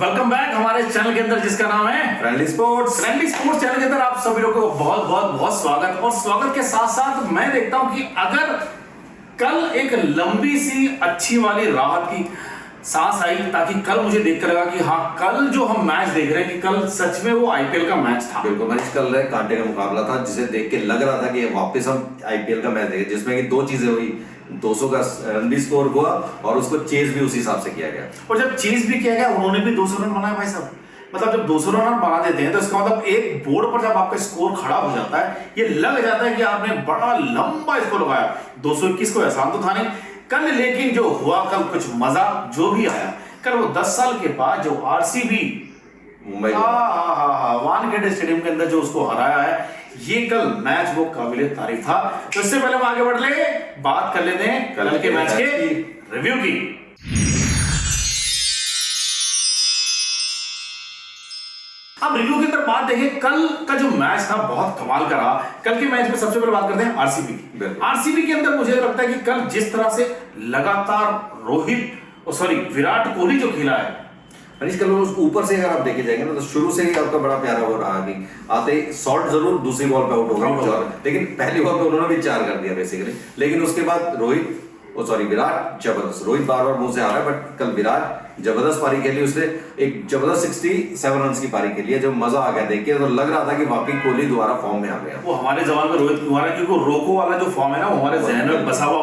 Welcome back हमारे channel के अंदर जिसका नाम है friendly sports. Friendly sports channel के अंदर आप सभी लोगों को बहुत बहुत बहुत स्वागत। और स्वागत के साथ साथ मैं देखता हूं कि अगर कल एक लंबी सी अच्छी वाली राहत की सांस आई, ताकि कल मुझे देखकर लगा कि हाँ, कल जो हम मैच देख रहे हैं कि कल सच में वो आईपीएल का मैच था। बिल्कुल मैच कल कांटे का मुकाबला था, जिसे देख के लग रहा था कि वापस हम आईपीएल का मैच देखें, जिसमें कि दो चीजें हुई। 200 का रन भी स्कोर हुआ और उसको चेज भी उसी हिसाब से किया गया। और जब चेज भी किया गया, उन्होंने भी 200 रन बनाए भाई साहब। मतलब जब 200 रन बना देते हैं तो इसका मतलब एक बोर्ड पर जब आपका स्कोर खड़ा हो जाता है, ये लग जाता है कि आपने बड़ा लंबा स्कोर लगाया। 221 को एहसान तो था नहीं कल, लेकिन जो हुआ कल कुछ मजा जो भी आया कल, वो 10 साल के बाद जो आरसीबी मुंबई वानखेड़े स्टेडियम के अंदर जो उसको हराया है, ये कल मैच वो काबिले तारीफ था। तो इससे पहले हम आगे बढ़ ले, बात कर लेते हैं कल के मैच के रिव्यू की। अब रिव्यू के अंदर बात देखें, कल का जो मैच था बहुत कमाल का रहा। कल के मैच में सबसे पहले बात करते हैं आरसीबी की। आरसीबी के अंदर मुझे लगता है कि कल जिस तरह से लगातार विराट कोहली जो खेला है, मनीष, कल ऊपर से अगर आप देखे जाएंगे ना तो शुरू से ही आपका बड़ा प्यारा वो रहा कि आते ही शॉट जरूर दूसरी बॉल पे आउट हो गया, लेकिन पहली बॉल पे उन्होंने भी 4 कर दिया बेसिकली। लेकिन उसके बाद विराट जबरदस्त, रोहित बार बार मुंह से आ रहा है, बट कल विराट जबरदस्त पारी खेली। उसने एक जबरदस्त 67 रन की पारी खेली है, जब मजा आ गया देख के, तो लग रहा था कि वाकई कोहली दोबारा फॉर्म में आ गया। वो हमारे जवान में रोहित कुमार है, क्योंकि रोको वाला जो फॉर्म है ना, वो हमारे जहन में बसा हुआ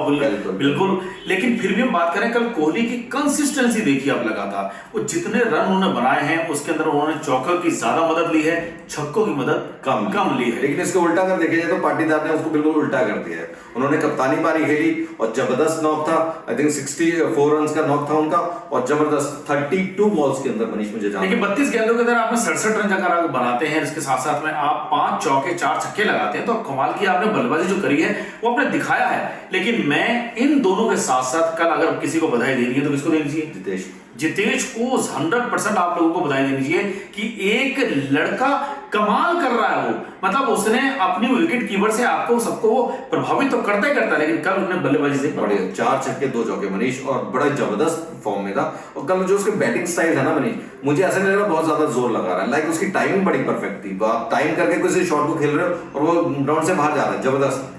बिल्कुल। लेकिन फिर भी हम बात करें, कल कोहली की कंसिस्टेंसी देखिए आप लगातार, वो जितने रन उन्होंने बनाए हैं उसके अंदर उन्होंने चौकों की ज्यादा मदद ली है, छक्कों की मदद कम ली है। लेकिन इसको उल्टा कर देखे जाए तो पाटीदार ने उसको बिल्कुल उल्टा कर दिया है। उन्होंने कप्तानी पारी खेली और जबरदस्त नॉक था, आई थिंक 64 रन का नॉक था उनका, और जबरदस्त 32 बॉल्स के अंदर मनीष मुझे जाना। देखिए 32 गेंदों के अंदर आपने 67 रन अगर आप बनाते हैं, इसके साथ साथ में आप 5 चौके 4 छक्के लगाते हैं, तो कमाल की आपने बल्लेबाजी जो करी है वो आपने दिखाया है। लेकिन मैं इन दोनों के साथ साथ कल अगर किसी को बधाई देनी है तो किसको देनी चाहिए? जितेश को 100% आप लोगों को बधाई देनी चाहिए कि एक लड़का कमाल कर रहा है। वो मतलब उसने अपनी विकेट कीपर से आपको सबको वो प्रभावित तो करता ही करता है, लेकिन कल उसने बल्लेबाजी से बड़े 4 छक्के 2 चौके मनीष, और बड़ा जबरदस्त फॉर्म में था। और कल जो उसके बैटिंग स्टाइल है ना मनीष, मुझे ऐसा नहीं लग रहा बहुत ज्यादा जोर लगा रहा है। लाइक उसकी टाइमिंग बड़ी परफेक्ट थी। आप टाइम करके किसी शॉट को खेल रहे हो और वो ग्राउंड से बाहर जा रहा है, जबरदस्त।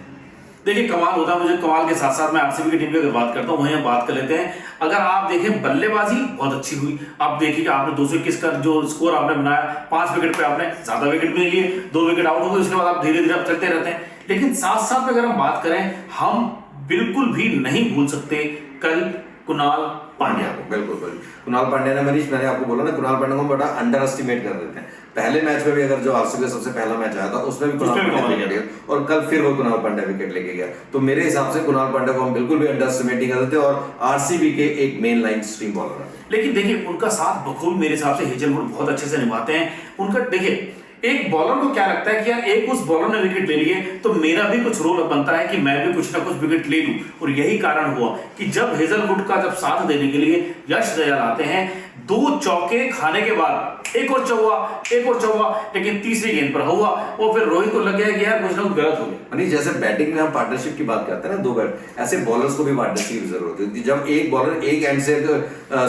देखिए कमाल होता है। मुझे कमाल के साथ साथ मैं आरसीबी की टीम की अगर बात करता हूं, वहीं बात कर लेते हैं। अगर आप देखें बल्लेबाजी बहुत अच्छी हुई। आप देखिए कि आपने 221 का जो स्कोर आपने बनाया, 5 विकेट पे आपने ज्यादा विकेट भी लिए, 2 विकेट आउट हो गए, उसके बाद आप धीरे धीरे चलते रहते हैं। लेकिन साथ साथ में अगर हम बात करें, हम बिल्कुल भी नहीं भूल सकते कल कुणाल पांड्या को। बिल्कुल कुणाल पांड्या ने, मनीष मैंने आपको बोला ना, कुणाल पांड्या को बड़ा अंडर एस्टिमेट कर देते हैं। पहले मैच में भी अगर जो आरसीबी का सबसे पहला मैच आया था उसमें भी कुणाल पांड्या विकेट लिया, और कल फिर वो कुणाल पांड्या विकेट लेके गया। तो मेरे हिसाब से कुणाल पांड्या को हम बिल्कुल भी अंडर एस्टिमेट नहीं कर देते, और आरसीबी के एक मेन लाइन स्ट्रीम बॉलर है। लेकिन देखिए उनका साथ बखूबी मेरे हिसाब से हेजलवुड बहुत अच्छे से निभाते हैं। उनका देखिए एक बॉलर को क्या लगता है कि यार एक उस बॉलर ने विकेट ले लिए तो मेरा भी कुछ रोल बनता है कि मैं भी कुछ ना कुछ विकेट ले लूं। और यही कारण हुआ कि जब हेजलवुड का जब साथ देने के लिए यश दयाल आते हैं, 2 चौके खाने के बाद एक और चौवा, लेकिन तीसरी गेंद पर हुआ, और फिर रोहित को लग गया कि यार कुछ ना कुछ गलत हो गया। नहीं, जैसे बैटिंग में हम पार्टनरशिप की बात करते हैं ना, 2 बैट, ऐसे बॉलर्स को भी पार्टनरशिप की जरूरत होती है। जब एक बॉलर एक एंड से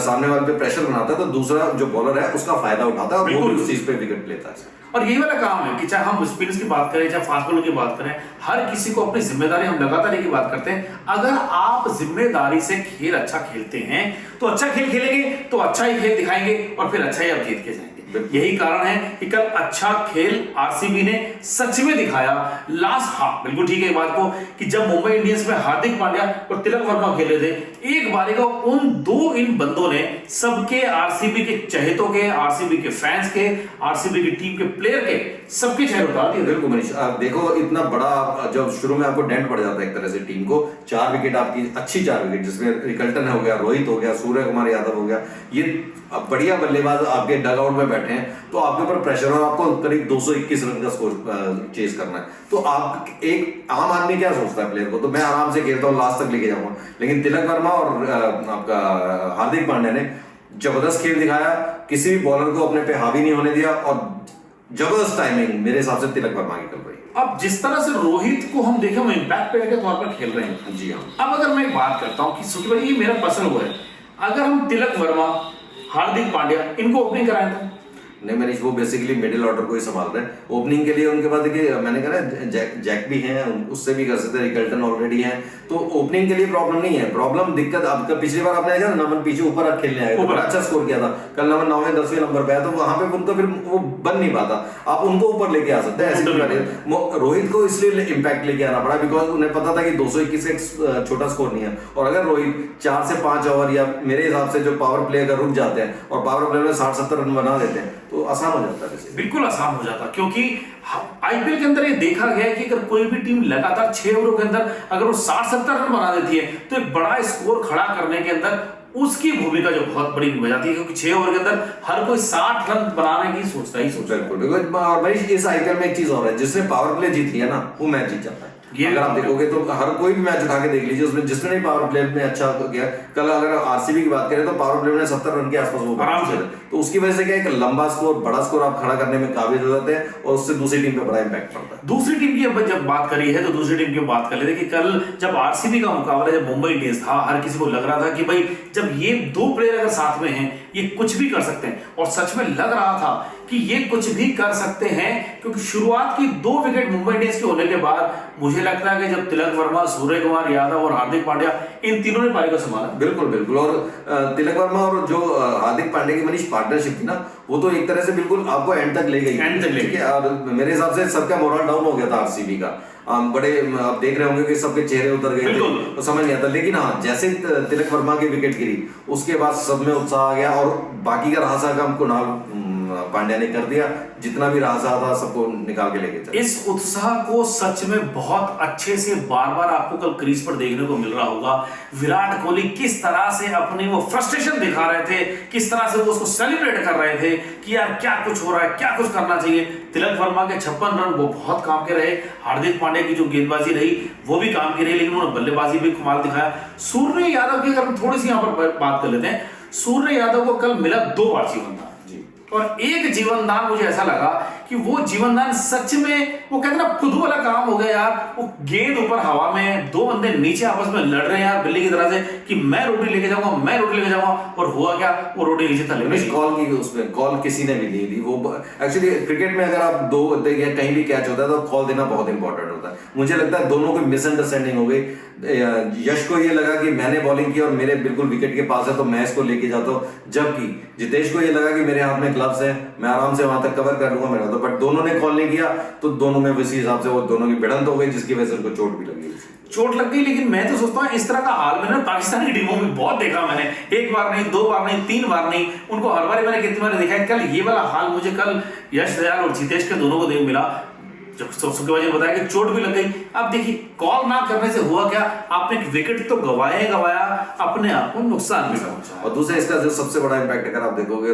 सामने वाले पे प्रेशर बनाता है तो दूसरा जो बॉलर है उसका फायदा उठाता है और वो भी उस चीज पे विकेट लेता है। और यही वाला काम है कि चाहे हम स्पिनर्स की बात करें, चाहे फास्ट बॉलर की बात करें, हर किसी को अपनी जिम्मेदारी हम लगातार एक ही बात करते हैं। अगर आप जिम्मेदारी से खेल अच्छा खेलते हैं तो अच्छा खेल खेलेंगे, तो अच्छा ही खेल दिखाएंगे, और फिर अच्छा ही आप जीत के जाएंगे। यही कारण है कि कल अच्छा खेल आरसीबी ने सच में दिखाया। बिल्कुल ठीक है बात को कि जब मुंबई इंडियंस में हार्दिक पांड्या और तिलक वर्मा खेले थे, एक बारी को इन बंदों ने सबके, आरसीबी के चहेतों के, आरसीबी के फैंस के, आरसीबी की टीम के प्लेयर के, सबके चेहरे उतार दिए। बिल्कुल मनीष, आप देखो इतना बड़ा जब शुरू में आपको डेंट पड़ जाता है एक तरह से टीम को, 4 विकेट आपकी अच्छी 4 विकेट, जिसमें रिकल्टन हो गया, रोहित हो गया, सूर्य कुमार यादव हो गया, ये बढ़िया बल्लेबाज आपके डगआउट में बैठे हैं, तो आपके ऊपर प्रेशर, और आपको करीब 221 रन का स्कोर चेज करना है। तो आप एक आम आदमी क्या सोचता है प्लेयर को, तो मैं आराम से खेलता हूँ, लास्ट तक लेके जाऊंगा। लेकिन तिलक वर्मा और आपका हार्दिक पांड्या ने जबरदस्त खेल दिखाया, किसी भी बॉलर को अपने पे हावी नहीं होने दिया, और जबरदस्त टाइमिंग मेरे हिसाब से तिलक वर्मा की कल रही। अब जिस तरह से रोहित को हम देखें, हम इंपैक्ट प्लेयर के तौर पर खेल रहे हैं। जी हाँ। अब अगर मैं एक बात करता हूं कि सुखी भाई, ये मेरा पर्सनल वो है, अगर हम तिलक वर्मा हार्दिक पांड्या, इनको ओपनिंग कराया था। नहीं मनीष, वो बेसिकली मिडिल ऑर्डर को ही संभाल रहे हैं। ओपनिंग के लिए उनके पास देखिए, मैंने कहा ना जैक भी हैं, उससे भी कर सकते हैं, रिकल्टन ऑलरेडी हैं, तो ओपनिंग के लिए प्रॉब्लम नहीं है। प्रॉब्लम दिक्कत आपका पिछली बार आपने देखा ना, नमन पीछे ऊपर खेलने आए, बड़ा अच्छा स्कोर किया था कल, नमन 9वें 10वें नंबर पे आया, तो वहां पे उनको फिर वो बन नहीं पाता, आप उनको ऊपर लेके आ सकते हैं ऐसे। रोहित को इसलिए इम्पैक्ट लेके आना पड़ा बिकॉज उन्हें पता था कि 221 एक छोटा स्कोर नहीं है, और अगर रोहित 4 से 5 ओवर या मेरे हिसाब से जो पावर प्ले अगर रुक जाते हैं और पावर प्ले में 60-70 रन बना देते हैं तो आसान हो जाता है। बिल्कुल आसान हो जाता, क्योंकि आईपीएल के अंदर ये देखा गया है कि अगर कोई भी टीम लगातार 6 ओवरों के अंदर अगर वो 60-70 रन बना देती है तो एक बड़ा स्कोर खड़ा करने के अंदर उसकी भूमिका जो बहुत बड़ी हो जाती है, क्योंकि 6 ओवर के अंदर हर कोई 60 रन बनाने की सोचता ही सोचता है। बिल्कुल। और भाई इस आईपीएल में एक चीज और है, जिसने पावर प्ले जीत लिया ना वो मैच जीत जाता है। अगर आप देखोगे तो हर कोई भी मैच उठा के देख लीजिए, उसमें जिसने नहीं पावर प्ले में अच्छा किया, कल अगर आरसीबी की बात करें तो पावर प्ले में 70 रन के आसपास वो आराम से, तो उसकी वजह से क्या है, एक लंबा स्कोर, बड़ा स्कोर आप खड़ा करने में काबिल हो जाते हैं और उससे दूसरी टीम पे बड़ा इंपैक्ट पड़ता है। दूसरी टीम की जब बात करी है तो दूसरी टीम की बात कर लेते कि कल जब आरसीबी का मुकाबला, जब मुंबई इंडियंस था, हर किसी को लग रहा था कि भाई जब ये दो प्लेयर अगर साथ में हैं ये कुछ भी कर सकते हैं, और सच में लग रहा था कि ये कुछ भी कर सकते हैं, क्योंकि शुरुआत की 2 विकेट मुंबई इंडियंस के होने के बाद मुझे लगता है कि जब तिलक वर्मा, सूर्य कुमार यादव और हार्दिक पांड्या, इन तीनों ने पारी को संभाला। बिल्कुल बिल्कुल। और तिलक वर्मा और जो हार्दिक पांड्या की मनीष पार्टनरशिप थी ना, वो तो एक तरह से बिल्कुल आपको एंड तक ले गई। मेरे हिसाब से सबका मोरल डाउन हो गया था आरसीबी का, बड़े आप देख रहे होंगे कि सबके चेहरे उतर गए थे, तो समझ नहीं आता। लेकिन हाँ, जैसे तिलक वर्मा की विकेट गिरी उसके बाद सब में उत्साह आ गया, और बाकी का रहा काम कुणाल पांड्या ने कर दिया, जितना भी रहा था सबको निकाल के लेके चले। इस उत्साह को सच में बहुत अच्छे से बार बार आपको कल क्रीज पर देखने को मिल रहा होगा। विराट कोहली किस तरह से अपनी वो फ्रस्ट्रेशन दिखा रहे थे, किस तरह से वो उसको सेलिब्रेट कर रहे थे कि यार क्या कुछ हो रहा है, क्या कुछ करना चाहिए। तिलक वर्मा के 56 रन वो बहुत काम के रहे, हार्दिक पांड्या की जो गेंदबाजी रही वो भी काम की रही, लेकिन उन्होंने बल्लेबाजी भी कमाल दिखाया। सूर्य यादव की अगर हम थोड़ी सी यहाँ पर बात कर लेते हैं, सूर्य यादव को कल मिला 2 बार जीवन दान, और एक जीवन दान मुझे ऐसा लगा कि वो जीवन दान सच में वो कहते ना खुद वाला काम हो गया यार। वो गेंद ऊपर हवा में, 2 बंदे नीचे आपस में लड़ रहे हैं यार बिल्ली की तरह से कि मैं रोटी लेके जाऊंगा, मैं रोटी लेके जाऊंगा, और हुआ क्या, वो रोटी नीचे थले कॉल की, उसमें कॉल किसी ने भी नहीं ली। वो एक्चुअली क्रिकेट में अगर आप 2 कहीं भी कैच होता है तो कॉल देना बहुत इंपॉर्टेंट होता है। मुझे लगता है दोनों की मिसअंडरस्टैंडिंग हो गई। यश को ये लगा कि मैंने बॉलिंग की और मेरे बिल्कुल विकेट के पास है तो मैं इसको लेके जाता हूँ, जबकि जितेश को ये लगा कि मेरे हाथ में ग्लव्स है, मैं आराम से वहां तक कवर कर लूंगा मेरा, तो बट दोनों ने कॉल नहीं किया, तो दोनों में इसी हिसाब से वो दोनों की भिड़ंत हो गई, जिसकी वजह से उनको चोट भी लगी। लेकिन मैं तो सोचता हूँ इस तरह का हाल मैंने पाकिस्तान की टीमों में बहुत देखा। मैंने 1 बार नहीं, 2 बार नहीं, 3 बार नहीं, उनको हर बार मैंने कितनी बार देखा है। कल ये वाला हाल मुझे कल यश दयाल और जितेश के दोनों को देख मिला, जब सबके वजह बताया कि चोट भी लग गई। अब देखिए कॉल ना करने से हुआ क्या, आपने एक विकेट तो गवाया, अपने आप को नुकसान भी पहुंचा। और दूसरा इसका जो सबसे बड़ा इम्पैक्ट अगर आप देखोगे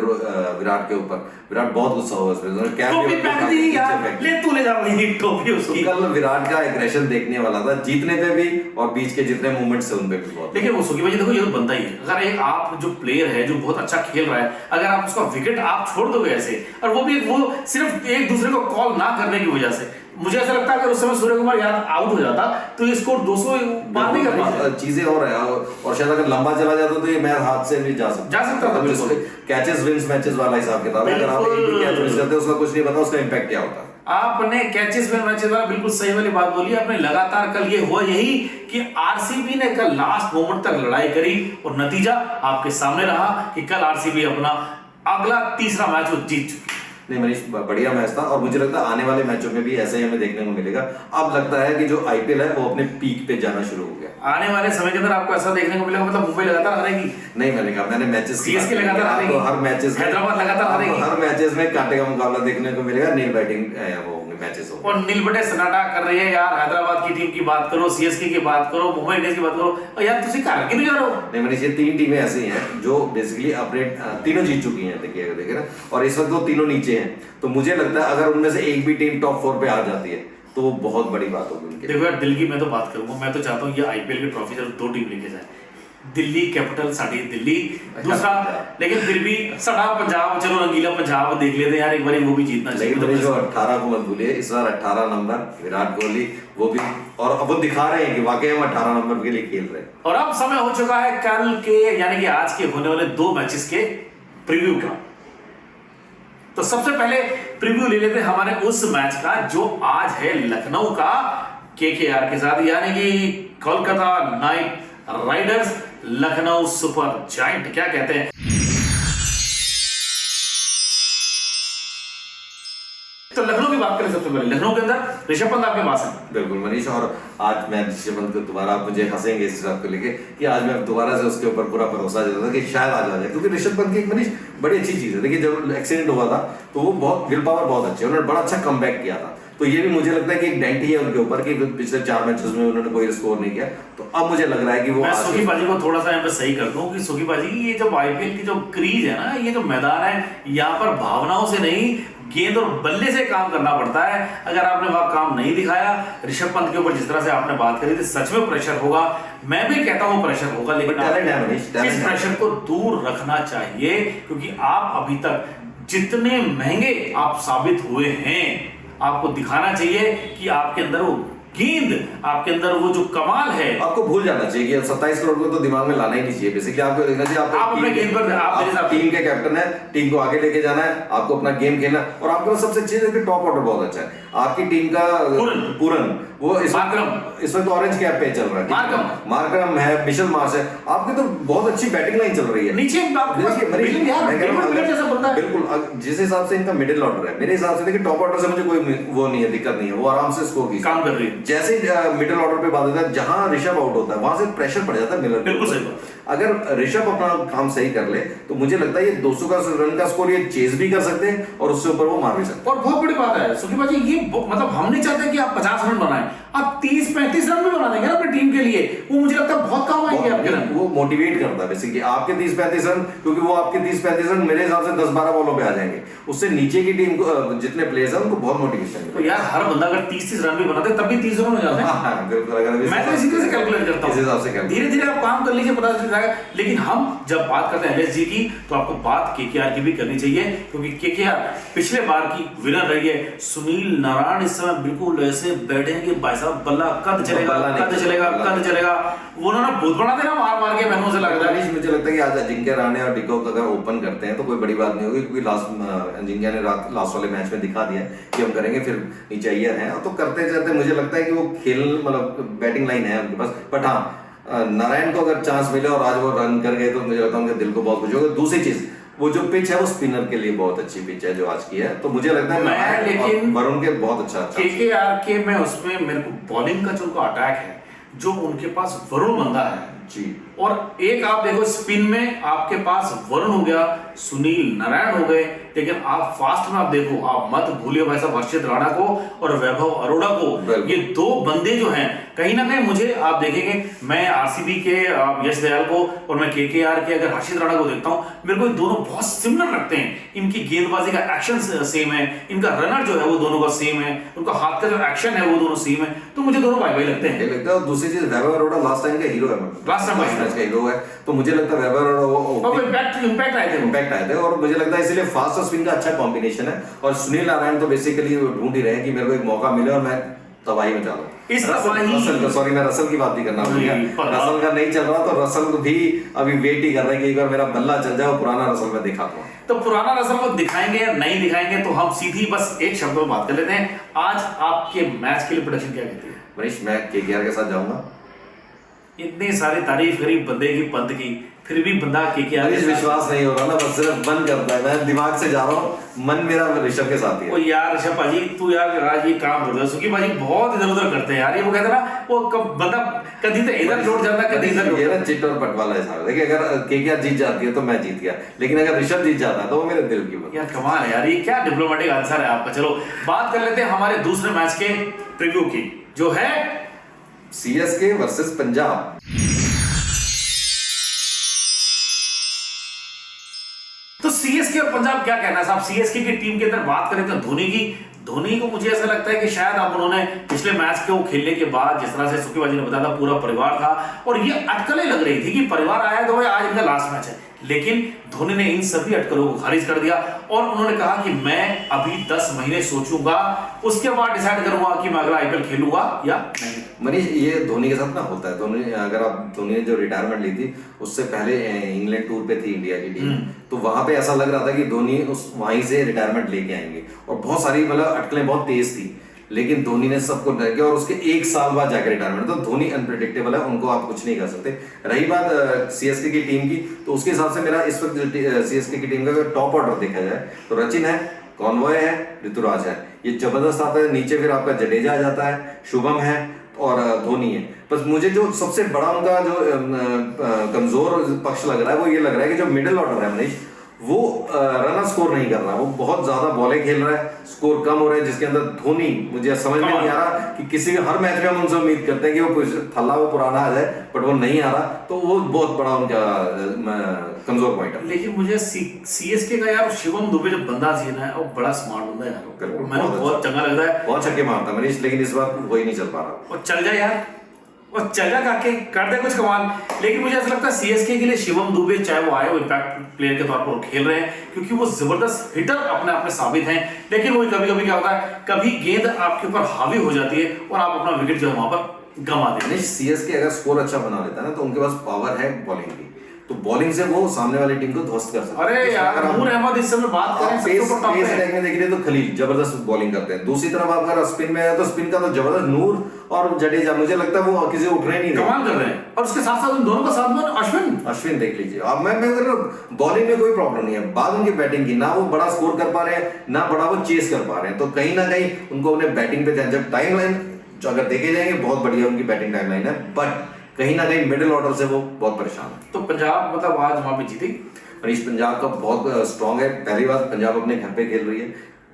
विराट के ऊपर, विराट बहुत गुस्सा हुआ इसमें, टोपी फेंक दी यार, ले तू ले जा रही टोपी उसकी। कल विराट का एग्रेशन देखने वाला था, जीतने पे भी और बीच के जितने मूवमेंट्स है उन पे भी बहुत। देखिए वो उसकी वजह देखो, ये तो बनता ही है। अगर एक आप जो प्लेयर है जो बहुत अच्छा खेल रहा है, अगर आप उसका विकेट आप छोड़ दोगे ऐसे, और वो भी वो सिर्फ एक दूसरे को कॉल ना करने की वजह से, मुझे ऐसा लगता है अगर उस समय सूर्य कुमार यादव आउट हो जाता तो ये स्कोर 200 पार नहीं कर पाता। चीजें और है, और शायद अगर लंबा चला जाता तो ये मैच हाथ से भी जा सकता था। बिल्कुल कैचेस विंस मैचेस वाला हिसाब किताब है। अगर आप एक भी कैच मिस करते हो उसका कुछ नहीं पता उसका इंपैक्ट क्या होता है। आपने कैचेस विन मैचेस वाला बिल्कुल सही वाली बात बोली आपने। लगातार कल ये हुआ यही कि आरसीबी ने कल लास्ट मोमेंट तक लड़ाई करी, और नतीजा आपके सामने रहा कि कल आरसीबी अपना अगला तीसरा मैच वो जीत चुकी। नहीं मनीष, बढ़िया मैच था, और मुझे लगता है आने वाले मैचों में भी ऐसा ही हमें देखने को मिलेगा। अब लगता है कि जो आईपीएल है वो अपने पीक पे जाना शुरू हो गया। आने वाले समय के अंदर आपको ऐसा देखने को मिलेगा, मतलब मुंबई लगातार हारेगी। नहीं, मैंने कहा, मैंने मैचेस सीएसके लगातार हारेगी, तो हर मैचेस हैदराबाद लगातार हारेगी, हर मैचेस में कांटे का मुकाबला देखने को मिलेगा। नील बैटिंग वो मैचेस हो, और नील बटे सन्नाटा कर रही है यार। हैदराबाद की टीम की बात करो, सीएसके की बात करो, मुंबई इंडियंस की बात करो, और यार तुसी कार क्यों नहीं जा रहे हो? नहीं मनीष, ये 3 टीमें ऐसी हैं जो बेसिकली अपने तीनों जीत चुकी हैं, देखिए ना, और इस वक्त वो तीनों नीचे हैं। तो मुझे लगता है अगर उनमें से एक भी टीम टॉप 4 पे आ जाती है तो वो बहुत बड़ी बात होगी उनके। देखो यार, दिल की मैं तो बात करूंगा, मैं तो चाहता हूँ ये आईपीएल की ट्रॉफी जब 2 टीम लेके जाए, दिल्ली कैपिटल साड़ी दिल्ली दूसरा, लेकिन फिर भी साड़ा पंजाब, चलो रंगीला पंजाब देख लेते हैं यार एक बार, वो भी जीतना चाहिए। लेकिन जो 18 को मत भूलिए, इस बार 18 नंबर विराट कोहली, वो भी, और अब वो दिखा रहे हैं कि वाकई हम 18 नंबर के लिए खेल रहे हैं। और अब समय हो चुका है कल के यानी कि आज के होने वाले 2 मैचेस के प्रीव्यू का। तो सबसे पहले प्रीव्यू ले लेते हैं हमारे उस मैच का जो आज है लखनऊ का केकेआर के साथ, यानी कि Kolkata night Riders Lucknow super giant. क्या कहते हैं? तो लखनऊ की बात करें सबसे पहले, लखनऊ के अंदर ऋषभ पंत आपके पास है। बिल्कुल मनीष, और आज मैं ऋषभ पंत को दोबारा, आप मुझे हंसेंगे इस बात को लेके कि आज मैं दोबारा से उसके ऊपर पूरा भरोसा देता था कि शायद आज आ जाए, क्योंकि ऋषभ पंत की एक मनीष बड़ी अच्छी चीज है। देखिए जब एक्सीडेंट हुआ था तो वो बहुत विल पावर बहुत अच्छी है, उन्होंने बड़ा अच्छा कमबैक किया था। तो ये भी मुझे लगता है कि एक डेंट ही है उनके ऊपर कि पिछले 4 मैचेस में उन्होंने कोई स्कोर नहीं किया। तो अब मुझे लग रहा है कि वो मैं सुखी बाजी को थोड़ा सा यहाँ पे सही कर दूं कि सुखी बाजी ये जब आईपीएल की जो क्रीज है ना, ये जो मैदान है, यहाँ पर भावनाओं से नहीं गेंद और बल्ले से काम करना पड़ता है। अगर आपने वह काम नहीं दिखाया ऋषभ पंत के ऊपर, जिस तरह से आपने बात करी थी, सच में प्रेशर होगा। मैं भी कहता हूं प्रेशर होगा, लेकिन इस प्रेशर को दूर रखना चाहिए, क्योंकि आप अभी तक जितने महंगे आप साबित हुए हैं, आपको दिखाना चाहिए कि आपके अंदर वो गेंद, आपके अंदर वो जो कमाल है, आपको भूल जाना चाहिए कि 27 करोड़ को तो दिमाग में लाना ही नहीं चाहिए। बेसिकली आपको देखना चाहिए आप अपने गेम पर, आप टीम के कैप्टन है, टीम को आगे लेके जाना है, आपको अपना गेम खेलना। और आपके पास सबसे अच्छी चीज है, टॉप ऑर्डर बहुत अच्छा है आपकी टीम का। पूरन वो इस वक्त ऑरेंज कैप पे चल रहा है, मार्करम है, मिशेल मार्श है, आपकी तो बहुत अच्छी बैटिंग लाइन चल रही है नीचे। बिल्कुल जिस हिसाब से इनका मिडिल ऑर्डर है, मेरे हिसाब से देखिए टॉप ऑर्डर से मुझे कोई वो नहीं है, दिक्कत नहीं है, वो आराम से स्कोर की काम कर रही है। जैसे मिडिल ऑर्डर पे बात होता है, जहां ऋषभ आउट होता है वहां से प्रेशर पड़ जाता है मिलर। बिल्कुल सही बात। अगर ऋषभ अपना काम सही कर ले तो मुझे लगता है ये 200 का रन का स्कोर ये चेज भी कर सकते हैं और उससे ऊपर वो मार भी सकते हैं। और बहुत बड़ी बात है सुखी बाजी, ये मतलब हम नहीं चाहते कि आप 50 रन बनाएं, आप 30-35 रन भी बना देंगे ना अपनी टीम के लिए, वो मुझे लगता है बहुत काम आएंगे आपके रन। वो मोटिवेट करता है बेसिकली आपके 30-35 रन, क्योंकि वो आपके 30-35 रन मेरे हिसाब से 10-12 बॉलों पे आ जाएंगे। उससे नीचे की टीम को जितने प्लेयर्स हैं उनको बहुत मोटिवेशन तो यार हर बंदा अगर 30-30 रन भी बनाते तब भी 30 रन हो जाते हैं। बिल्कुल, मैं तो इसी तरह से कैलकुलेट करता हूं, धीरे-धीरे आप काम कर लीजिए, पता चल जाएगा। लेकिन हम जब बात करते हैं एलएसजी की, तो आपको बात केकेआर की भी करनी चाहिए, क्योंकि केकेआर पिछले बार की विनर रही है। सुनील नारायण इस समय बिल्कुल ऐसे बैठे हैं कि भाई साहब बल्ला कद चलेगा, कद चलेगा, कद चलेगा। वो उन्होंने बहुत बना देना मार के मैनों से लगता है। मुझे लगता है कि आज अजिंक्य राणे और डिकॉक अगर ओपन करते हैं तो कोई बड़ी बात नहीं होगी, क्योंकि अजिंक्य ने लास्ट वाले मैच में दिखा दिया कि हम करेंगे, फिर नीचे अय्यर हैं तो करते चलते मुझे लगता है कि वो खेल मतलब बैटिंग लाइन है उनके पास। बट हाँ, नारायण को अगर चांस मिले और आज वो रन कर गए तो मुझे लगता है उनके दिल को बहुत खुशी होगा। दूसरी चीज, वो जो पिच है वो स्पिनर के लिए बहुत अच्छी पिच है जो आज की है, तो मुझे लगता है लेकिन वरुण के बहुत अच्छा केकेआर के में उसमें मेरे को बॉलिंग का जो उनका अटैक है, जो उनके पास वरुण बंदा है जी, और एक आप देखो स्पिन में आपके पास वरुण हो गया, सुनील नारायण हो गए, लेकिन आप फास्ट में आप देखो, आप मत भूलिए भाई साहब हर्षित राणा को और वैभव अरोड़ा को। ये दो बंदे जो हैं कहीं ना कहीं मुझे आप देखेंगे, मैं आरसीबी के यश दयाल को और मैं केकेआर के अगर हर्षित राणा को देखता हूं, मेरे को दोनों बहुत सिमिलर लगते हैं। इनकी गेंदबाजी का एक्शन सेम है, इनका रनर जो है वो दोनों का सेम है, उनका हाथ का जो एक्शन है वो दोनों सेम है, तो मुझे दोनों भाई भाई लगते हैं। और दूसरी चीज, वैभव अरोड़ा लास्ट टाइम का हीरो है, लास्ट मैच का हीरो है, तो मुझे लगता है वैभव अरोड़ा इम्पैक्ट आए थे और मुझे लगता है इसलिए फास्ट और स्पिन का अच्छा कॉम्बिनेशन है। और सुनील नारायण तो बेसिकली ढूंढ ही रहे हैं कि मेरे को एक मौका मिले और मैं तबाही में डालूं। सॉरी मैं रसल की बात भी करना भूल गया, रसल का नहीं चल रहा तो रसल को भी अभी वेट ही कर रहे हैं कि एक बार मेरा बल्ला चल जाए और पुराना रसल में दिखा दूं। तो पुराना रसल को दिखाएंगे या नहीं दिखाएंगे, तो हम सीधी बस एक शब्द में बात कर लेते हैं। आज आपके मैच के लिए प्रेडिक्शन क्या कहती है? मनीष, मैं केकेआर के साथ जाऊंगा। इतनी सारी तारीफ करी बंदे की पंत की, फिर भी बंदा केकेआर के विश्वास नहीं हो रहा ना, बस सिर्फ मन करता है, मैं दिमाग से जा रहा हूँ, मन मेरा ऋषभ के साथ ही है। ओ यार ऋषभ भाजी, तू यार आज ये काम कर रहा है, सुखी भाजी बहुत इधर उधर करते हैं यार। ये वो कहते हैं ना, वो बंदा कभी तो इधर लौट जाता है, कभी इधर। ये ना चिट और पट वाला हिसाब है। देखिए अगर केकेआर जीत जाती है तो मैं जीत गया, लेकिन अगर ऋषभ जीत जाता है तो वो मेरे दिल की बात। यार कमाल है यार, ये क्या डिप्लोमेटिक आंसर है आपका। चलो बात कर लेते हैं हमारे दूसरे मैच के प्रीव्यू की, जो है सीएसके वर्सेस पंजाब। तो सीएसके और पंजाब क्या कहना है साहब? सीएसके की टीम के अंदर बात करें तो धोनी को मुझे ऐसा लगता है कि शायद आप उन्होंने पिछले मैच को खेलने के बाद जिस तरह से सुखी बाजी ने बताया था, पूरा परिवार था और ये अटकलें लग रही थी कि परिवार आया तो आज इनका लास्ट मैच है। लेकिन धोनी ने इन सभी अटकलों को खारिज कर दिया और उन्होंने कहा कि मैं अभी 10 महीने सोचूंगा, उसके बाद डिसाइड करूंगा कि मैं अगला आईपीएल खेलूंगा या नहीं। मनीष, ये धोनी के साथ ना होता है। धोनी ने जो रिटायरमेंट ली थी उससे पहले इंग्लैंड टूर पे थी इंडिया की टीम, तो वहां पे ऐसा लग रहा था कि धोनी वहीं से रिटायरमेंट लेके आएंगे और बहुत सारी मतलब अटकलें बहुत तेज थी, लेकिन धोनी ने सबको डर किया और उसके 1 साल बाद जाकर रिटायरमेंट। तो धोनी अनप्रेडिक्टेबल है, उनको आप कुछ नहीं कर सकते। रही बात सीएसके की टीम की, तो उसके हिसाब से मेरा इस वक्त सीएसके की टीम का अगर टॉप ऑर्डर देखा जाए तो रचिन है, कॉनवॉय है, ऋतुराज है, ये जबरदस्त आता है। नीचे फिर आपका जडेजा आ जाता है, शुभम है और धोनी है। बस मुझे जो सबसे बड़ा उनका जो कमजोर पक्ष लग रहा है वो ये लग रहा है कि जो मिडिल ऑर्डर है मनीष, वो रन स्कोर नहीं कर रहा, वो बहुत ज्यादा बॉलें खेल रहा है, स्कोर कम हो रहा है, जिसके अंदर धोनी मुझे समझ में नहीं आ रहा कि किसी भी हर मैच में हम उनसे उम्मीद करते हैं कि वो थल्ला वो पुराना आ जाए, बट वो नहीं आ रहा, तो वो बहुत बड़ा उनका कमजोर पॉइंट है। लेकिन मुझे सीएसके का यार शिवम दुबे जो बंदा सीन है वो बड़ा स्मार्ट बंदा है यार, मैंने बहुत चंगा लग रहा है, बहुत छक्के मारता है मनीष, लेकिन इस बार वही नहीं चल पा रहा। और चल जाए यार, और चल जा काके कर दे कुछ कमाल। लेकिन मुझे ऐसा लगता है सीएसके के लिए शिवम दुबे चाहे वो आए वो इम्पैक्ट प्लेयर के तौर पर खेल रहे हैं, क्योंकि वो जबरदस्त हिटर अपने आप में साबित हैं। लेकिन वो कभी कभी क्या होता है, कभी गेंद आपके ऊपर हावी हो जाती है और आप अपना विकेट जो है वहां पर गंवा देते हैं। सीएसके अगर स्कोर अच्छा बना लेता है ना तो उनके पास पावर है बॉलिंग की, तो बॉलिंग से वो सामने वाली टीम को ध्वस्त कर सकते हैं। अरे यार नूर अहमद इस समय बात करें पेस अटैक में देखिए तो खलील जबरदस्त बॉलिंग करते हैं। दूसरी तरफ आप अगर स्पिन में है तो स्पिन का तो जबरदस्त नूर और जडेजा, मुझे लगता है वो किसी उठ रहे नहीं, कमाल कर रहे हैं। और उसके साथ साथ उन दोनों का साथ में अश्विन देख लीजिए। अब मैं अगर बॉलिंग में कोई प्रॉब्लम नहीं है, बाद उनकी बैटिंग की ना वो बड़ा स्कोर कर पा रहे हैं ना बड़ा वो चेस कर पा रहे हैं, तो कहीं ना कहीं उनको अपने बैटिंग पे ध्यान, जब टाइमलाइन जो अगर देखे जाएंगे बहुत बढ़िया उनकी बैटिंग टाइमलाइन है, बट कहीं ना कहीं मिडिल ऑर्डर से वो बहुत परेशान है। तो पंजाब मतलब आज वहां पे जीती। मनीष, पंजाब का बहुत स्ट्रांग है। पहली बार पंजाब अपने घर पे खेल रही है।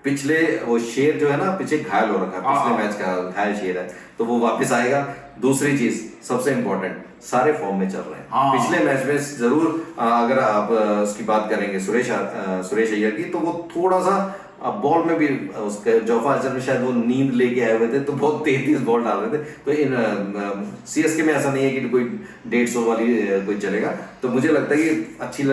पिछले वो शेर जो है ना पीछे घायल हो रखा है, पिछले मैच का घायल शेर है, तो वो वापस आएगा। दूसरी चीज सबसे इंपॉर्टेंट, सारे फॉर्म में चल रहे हैं। पिछले मैच में जरूर अगर आप उसकी बात करेंगे सुरेश अय्यर की, तो वो थोड़ा सा बॉल में भी उसके जोफा आर्चर में शायद वो नींद लेके आए हुए थे, तो बहुत तेज बॉल डाल रहे थे। तो इन सीएसके में ऐसा नहीं है कि कोई 150 वाली कोई चलेगा, तो मुझे लगता है कि अच्छी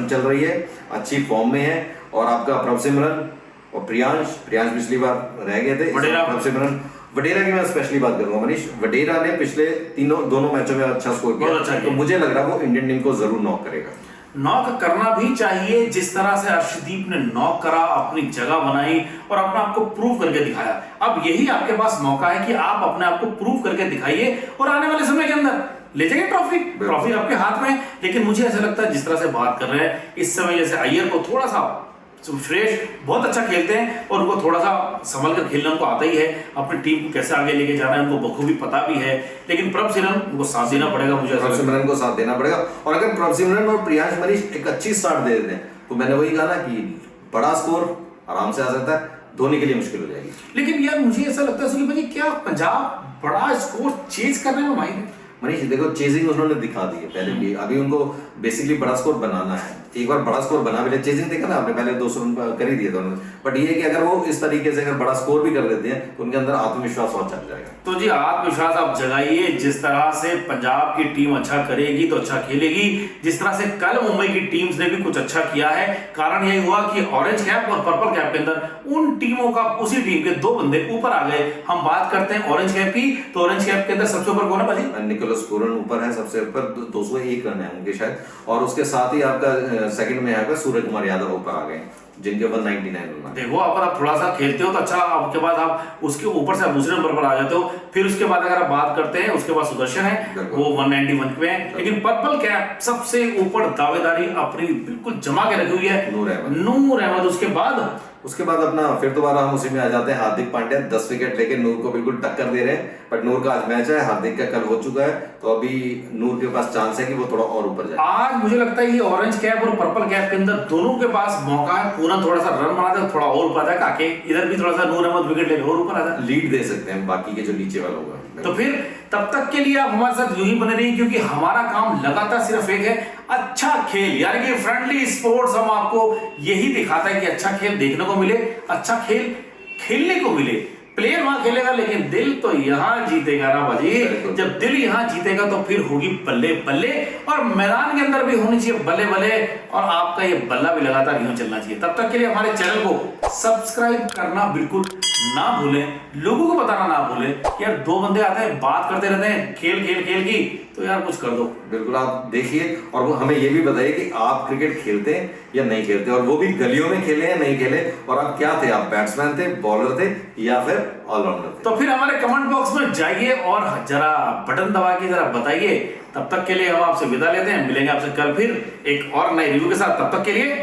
चल रही है, अच्छी फॉर्म में है। और आपका प्रभसिमरन और प्रियांश पिछली बार रह गए थे, प्रभसिमरन वडेरा की मैं स्पेशली बात करूंगा मनीष। वडेरा ने पिछले दोनों मैचों में अच्छा स्कोर किया, तो मुझे लग रहा है वो इंडियन टीम को जरूर नॉक करेगा। नॉक करना भी चाहिए, जिस तरह से अर्शदीप ने नॉक करा, अपनी जगह बनाई और अपने आप को प्रूव करके दिखाया। अब यही आपके पास मौका है कि आप अपने आप को प्रूव करके दिखाइए और आने वाले समय के अंदर ले जाइए ट्रॉफी आपके हाथ में। लेकिन मुझे ऐसा लगता है जिस तरह से बात कर रहे हैं इस समय, जैसे अय्यर को थोड़ा सा सुरेश बहुत अच्छा खेलते हैं और उनको थोड़ा सा संभल कर खेलना उनको आता ही है, अपनी टीम को कैसे आगे लेके जाना है उनको बखूबी पता भी है। लेकिन प्रभसिमरन उनको साथ देना पड़ेगा, मुझे प्रभसिमरन को साथ देना पड़ेगा। और अगर प्रभसिमरन और प्रियांश मनीष एक अच्छी स्टार्ट दे देते हैं तो मैंने वही कहा ना कि बड़ा स्कोर आराम से आ सकता है, धोनी के लिए मुश्किल हो जाएगी। लेकिन यार मुझे ऐसा लगता है सुनील भाई, क्या पंजाब बड़ा स्कोर चेज करने में माहिर है? मनीष देखो, चेजिंग उन्होंने दिखा दी है पहले भी, अभी उनको बेसिकली बड़ा स्कोर बनाना है। एक बार बड़ा स्कोर बना भी, चेजिंग देखा ना आपने, पहले 200 रन कर ही दिए थे उन्होंने, बट ये कि अगर वो इस तरीके से अगर बड़ा स्कोर भी कर देते हैं तो उनके अंदर आत्मविश्वास और चल जाएगा। तो जी आत्मविश्वास आप जगाइए, जिस तरह से पंजाब की टीम अच्छा करेगी तो अच्छा खेलेगी, जिस तरह से कल मुंबई की टीम्स ने भी कुछ अच्छा किया है। कारण यही हुआ कि ऑरेंज कैप और पर्पल कैप के अंदर उन टीमों का, उसी टीम के 2 बंदे ऊपर आ गए। हम बात करते हैं ऑरेंज कैप की, तो ऑरेंज कैप के अंदर सबसे ऊपर कौन है भाजी? निकोलस पूरन ऊपर है, सबसे ऊपर 201 रन है उनके शायद, और उसके साथ ही आपका सेकंड में आएगा सूर्य कुमार यादव ऊपर आ गए जिनके ऊपर 99 रन। देखो अगर आप थोड़ा सा खेलते हो तो अच्छा, आपके बाद आप उसके ऊपर से आप दूसरे नंबर पर आ जाते हो। फिर उसके बाद अगर आप बात करते हैं, उसके बाद सुदर्शन है, वो 191 पे है। लेकिन पर्पल कैप सबसे ऊपर दावेदारी अपनी बिल्कुल जमा के रखी हुई है नूर अहमद। उसके बाद अपना फिर दोबारा हम उसी में आ जाते हैं, हार्दिक पांड्या 10 विकेट लेके नूर को बिल्कुल टक्कर दे रहे हैं। बट नूर का आज मैच है, हार्दिक का कल हो चुका है, तो अभी नूर के पास चांस है कि वो थोड़ा और ऊपर जाए। आज मुझे लगता है कि ऑरेंज कैप और पर्पल कैप के अंदर दोनों के पास मौका है, पूरा थोड़ा सा रन बना दे, थोड़ा और ऊपर आ जाए, काके इधर भी थोड़ा सा नूर अहमद विकेट लेके और ऊपर आ जाए, लीड दे सकते हैं बाकी के जो नीचे वाला होगा। तो फिर तब तक के लिए आप हमारे साथ यूं ही बने रहिए, क्योंकि हमारा काम लगातार सिर्फ एक है, अच्छा खेल, यानी कि फ्रेंडली स्पोर्ट्स। हम आपको यही दिखाता है कि अच्छा खेल देखने को मिले, अच्छा खेल खेलने को मिले। प्लेयर वहां खेलेगा लेकिन दिल तो यहाँ जीतेगा ना बाजी। बिल्कुल। जब दिल यहाँ जीतेगा तो फिर होगी बल्ले बल्ले, और मैदान के अंदर भी होनी चाहिए बल्ले बल्ले, और आपका ये बल्ला भी लगातार यूं चलना चाहिए। तब तक के लिए हमारे चैनल को सब्सक्राइब करना बिल्कुल ना भूलें, लोगों को बताना ना भूलें कि यार दो बंदे आते हैं बात करते रहते हैं खेल खेल खेल की, तो यार कुछ कर दो। बिल्कुल आप देखिए, और वो हमें ये भी बताइए कि आप क्रिकेट खेलते हैं या नहीं खेलते, और वो भी गलियों में खेले या नहीं खेले, और आप क्या थे, आप बैट्समैन थे, बॉलर थे या फिर ऑलराउंडर थे। तो फिर हमारे कमेंट बॉक्स में जाइए और जरा बटन दबा के जरा बताइए। तब तक के लिए हम आपसे विदा लेते हैं, मिलेंगे आपसे कल फिर एक और नए रिव्यू के साथ। तब तक के लिए